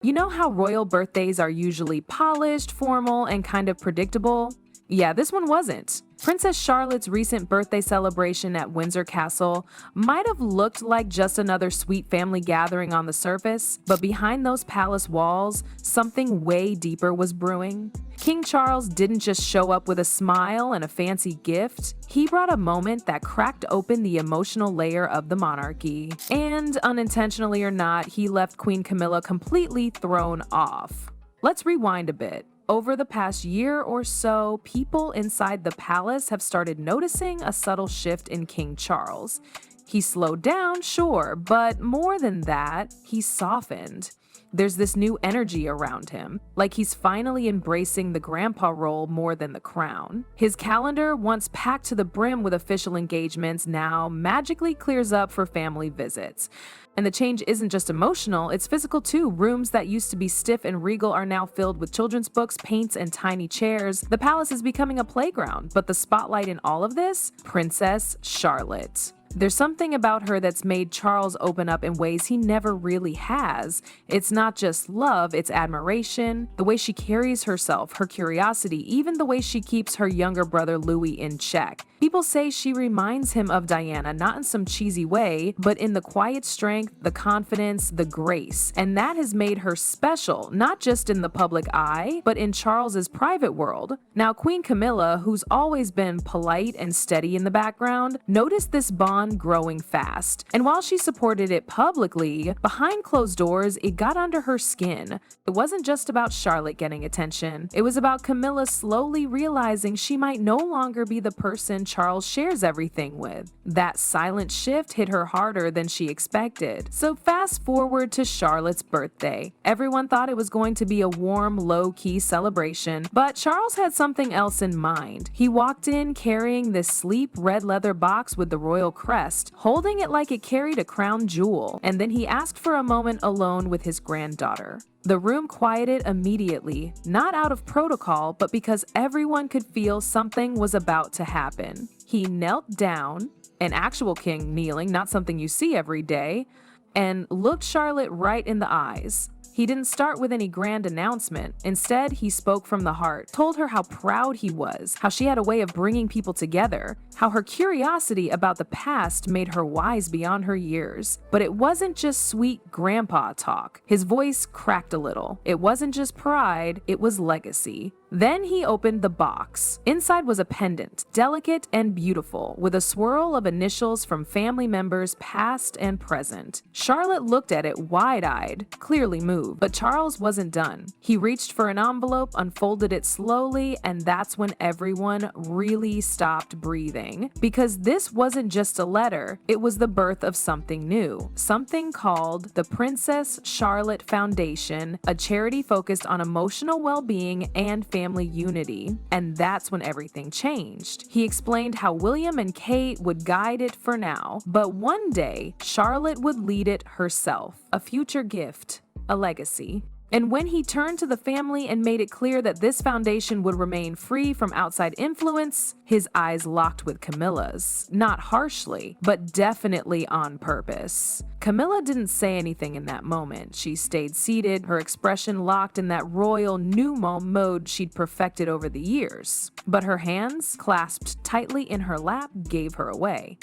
You know how royal birthdays are usually polished, formal, and kind of predictable? Yeah, this one wasn't. Princess Charlotte's recent birthday celebration at Windsor Castle might have looked like just another sweet family gathering on the surface, but behind those palace walls, something way deeper was brewing. King Charles didn't just show up with a smile and a fancy gift, he brought a moment that cracked open the emotional layer of the monarchy. And unintentionally or not, he left Queen Camilla completely thrown off. Let's rewind a bit. Over the past year or so, people inside the palace have started noticing a subtle shift in King Charles. He slowed down, sure, but more than that, he softened. There's this new energy around him, like he's finally embracing the grandpa role more than the crown. His calendar, once packed to the brim with official engagements, now magically clears up for family visits. And the change isn't just emotional, it's physical too. Rooms that used to be stiff and regal are now filled with children's books, paints, and tiny chairs. The palace is becoming a playground, but the spotlight in all of this? Princess Charlotte. There's something about her that's made Charles open up in ways he never really has. It's not just love, it's admiration, the way she carries herself, her curiosity, even the way she keeps her younger brother Louis in check. People say she reminds him of Diana, not in some cheesy way, but in the quiet strength, the confidence, the grace. And that has made her special, not just in the public eye, but in Charles's private world. Now, Queen Camilla, who's always been polite and steady in the background, noticed this bond growing fast. And while she supported it publicly, behind closed doors, it got under her skin. It wasn't just about Charlotte getting attention. It was about Camilla slowly realizing she might no longer be the person Charles shares everything with. That silent shift hit her harder than she expected. So fast forward to Charlotte's birthday. Everyone thought it was going to be a warm, low-key celebration, but Charles had something else in mind. He walked in carrying this sleek red leather box with the royal crest, holding it like it carried a crown jewel, and then he asked for a moment alone with his granddaughter. The room quieted immediately, not out of protocol, but because everyone could feel something was about to happen. He knelt down, an actual king kneeling, not something you see every day, and looked Charlotte right in the eyes. He didn't start with any grand announcement. Instead, he spoke from the heart, told her how proud he was, how she had a way of bringing people together, how her curiosity about the past made her wise beyond her years. But it wasn't just sweet grandpa talk. His voice cracked a little. It wasn't just pride, it was legacy. Then he opened the box. Inside was a pendant, delicate and beautiful, with a swirl of initials from family members past and present. Charlotte looked at it wide-eyed, clearly moved, but Charles wasn't done. He reached for an envelope, unfolded it slowly, and that's when everyone really stopped breathing. Because this wasn't just a letter, it was the birth of something new. Something called the Princess Charlotte Foundation, a charity focused on emotional well-being and family unity. And that's when everything changed. He explained how William and Kate would guide it for now, but one day, Charlotte would lead it herself. A future gift, a legacy. And when he turned to the family and made it clear that this foundation would remain free from outside influence, his eyes locked with Camilla's. Not harshly, but definitely on purpose. Camilla didn't say anything in that moment. She stayed seated, her expression locked in that royal nouveau mode she'd perfected over the years. But her hands, clasped tightly in her lap, gave her away.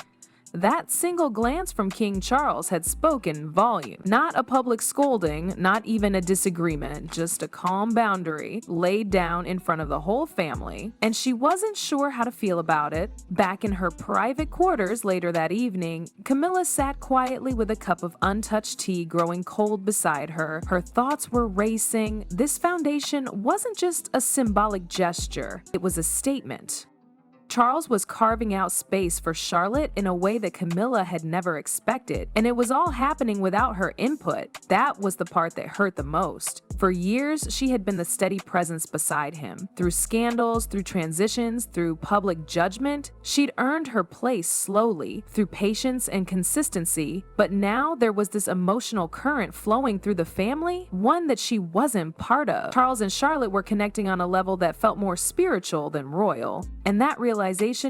That single glance from King Charles had spoken volume. Not a public scolding, not even a disagreement, just a calm boundary laid down in front of the whole family. And she wasn't sure how to feel about it. Back in her private quarters later that evening, Camilla sat quietly with a cup of untouched tea growing cold beside her. Her thoughts were racing. This foundation wasn't just a symbolic gesture, it was a statement. Charles was carving out space for Charlotte in a way that Camilla had never expected, and it was all happening without her input. That was the part that hurt the most. For years, she had been the steady presence beside him. Through scandals, through transitions, through public judgment, she'd earned her place slowly, through patience and consistency, but now there was this emotional current flowing through the family, one that she wasn't part of. Charles and Charlotte were connecting on a level that felt more spiritual than royal, and that realization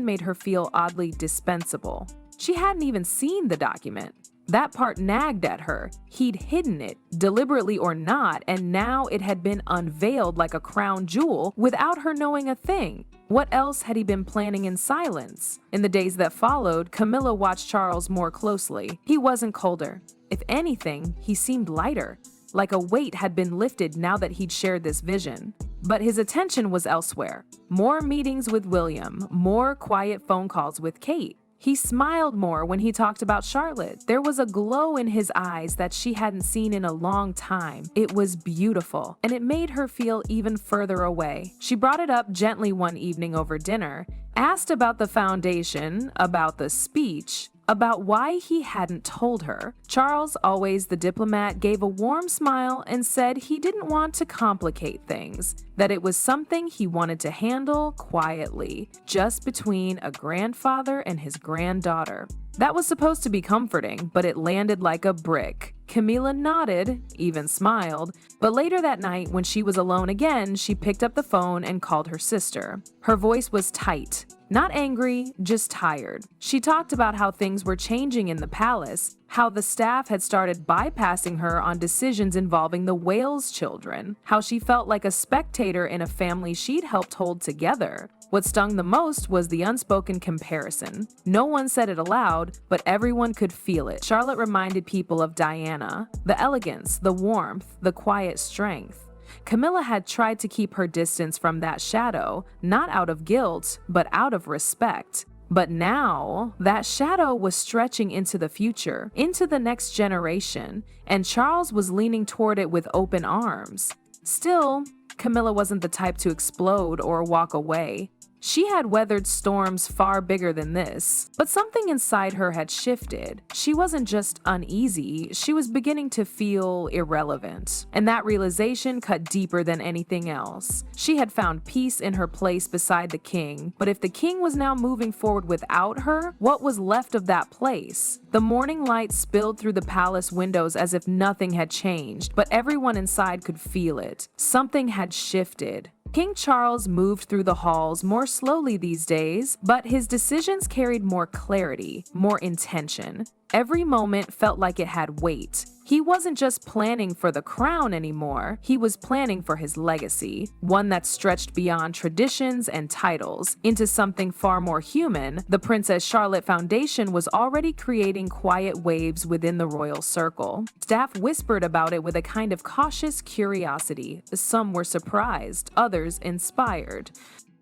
made her feel oddly dispensable. She hadn't even seen the document. That part nagged at her. He'd hidden it, deliberately or not, and now it had been unveiled like a crown jewel without her knowing a thing. What else had he been planning in silence? In the days that followed, Camilla watched Charles more closely. He wasn't colder. If anything, he seemed lighter, like a weight had been lifted now that he'd shared this vision. But his attention was elsewhere. More meetings with William, more quiet phone calls with Kate. He smiled more when he talked about Charlotte. There was a glow in his eyes that she hadn't seen in a long time. It was beautiful, and it made her feel even further away. She brought it up gently one evening over dinner, asked about the foundation, about the speech, about why he hadn't told her. Charles, always the diplomat, gave a warm smile and said he didn't want to complicate things, that it was something he wanted to handle quietly, just between a grandfather and his granddaughter. That was supposed to be comforting, but it landed like a brick. Camilla nodded, even smiled, but later that night when she was alone again, she picked up the phone and called her sister. Her voice was tight. Not angry, just tired. She talked about how things were changing in the palace, how the staff had started bypassing her on decisions involving the Wales children, how she felt like a spectator in a family she'd helped hold together. What stung the most was the unspoken comparison. No one said it aloud, but everyone could feel it. Charlotte reminded people of Diana, the elegance, the warmth, the quiet strength. Camilla had tried to keep her distance from that shadow, not out of guilt, but out of respect. But now, that shadow was stretching into the future, into the next generation, and Charles was leaning toward it with open arms. Still, Camilla wasn't the type to explode or walk away. She had weathered storms far bigger than this, but something inside her had shifted. She wasn't just uneasy, she was beginning to feel irrelevant. And that realization cut deeper than anything else. She had found peace in her place beside the king, but if the king was now moving forward without her, what was left of that place? The morning light spilled through the palace windows as if nothing had changed, but everyone inside could feel it. Something had shifted. King Charles moved through the halls more slowly these days, but his decisions carried more clarity, more intention. Every moment felt like it had weight. He wasn't just planning for the crown anymore, he was planning for his legacy, one that stretched beyond traditions and titles into something far more human. The Princess Charlotte Foundation was already creating quiet waves within the royal circle. Staff whispered about it with a kind of cautious curiosity. Some were surprised, others inspired.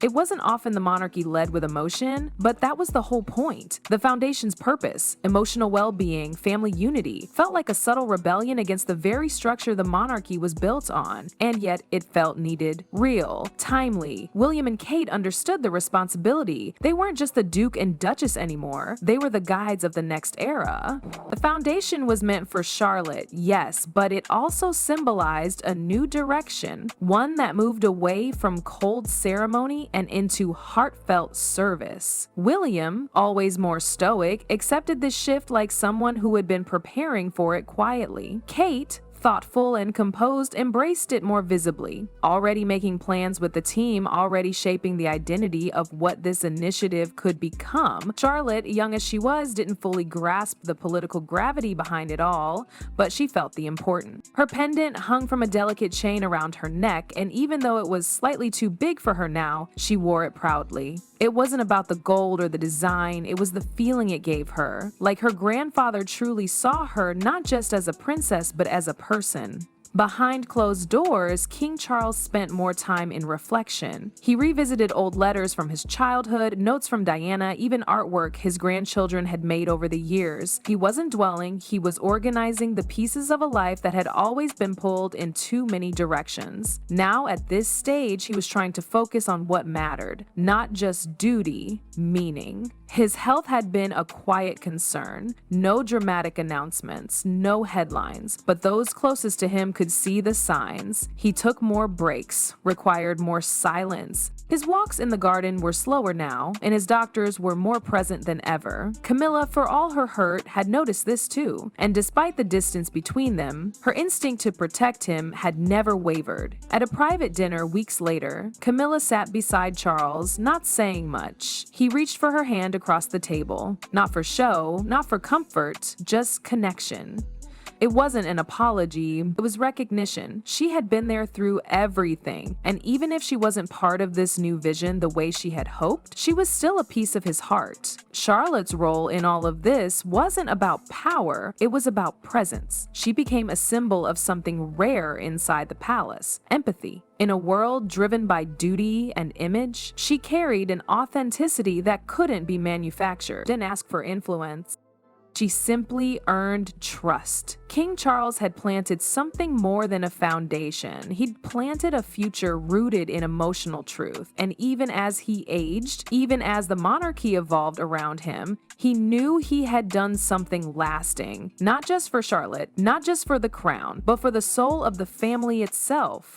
It wasn't often the monarchy led with emotion, but that was the whole point. The foundation's purpose, emotional well-being, family unity, felt like a subtle rebellion against the very structure the monarchy was built on, and yet it felt needed, real, timely. William and Kate understood the responsibility. They weren't just the Duke and Duchess anymore, they were the guides of the next era. The foundation was meant for Charlotte, yes, but it also symbolized a new direction, one that moved away from cold ceremony and into heartfelt service. William, always more stoic, accepted this shift like someone who had been preparing for it quietly. Kate, thoughtful and composed, embraced it more visibly, already making plans with the team, already shaping the identity of what this initiative could become. Charlotte, young as she was, didn't fully grasp the political gravity behind it all, but she felt the importance. Her pendant hung from a delicate chain around her neck, and even though it was slightly too big for her now, she wore it proudly. It wasn't about the gold or the design, it was the feeling it gave her, like her grandfather truly saw her not just as a princess, but as a person. Behind closed doors, King Charles spent more time in reflection. He revisited old letters from his childhood, notes from Diana, even artwork his grandchildren had made over the years. He wasn't dwelling, he was organizing the pieces of a life that had always been pulled in too many directions. Now, at this stage, he was trying to focus on what mattered, not just duty, meaning. His health had been a quiet concern. No dramatic announcements, no headlines, but those closest to him could could see the signs. He took more breaks, required more silence. His walks in the garden were slower now, and his doctors were more present than ever. Camilla, for all her hurt, had noticed this too, and despite the distance between them, her instinct to protect him had never wavered. At a private dinner weeks later, Camilla sat beside Charles, not saying much. He reached for her hand across the table. Not for show, not for comfort, just connection. It wasn't an apology, it was recognition. She had been there through everything, and even if she wasn't part of this new vision the way she had hoped, she was still a piece of his heart. Charlotte's role in all of this wasn't about power, it was about presence. She became a symbol of something rare inside the palace: empathy. In a world driven by duty and image, she carried an authenticity that couldn't be manufactured. Didn't ask for influence. She simply earned trust. King Charles had planted something more than a foundation. He'd planted a future rooted in emotional truth. And even as he aged, even as the monarchy evolved around him, he knew he had done something lasting. Not just for Charlotte, not just for the crown, but for the soul of the family itself.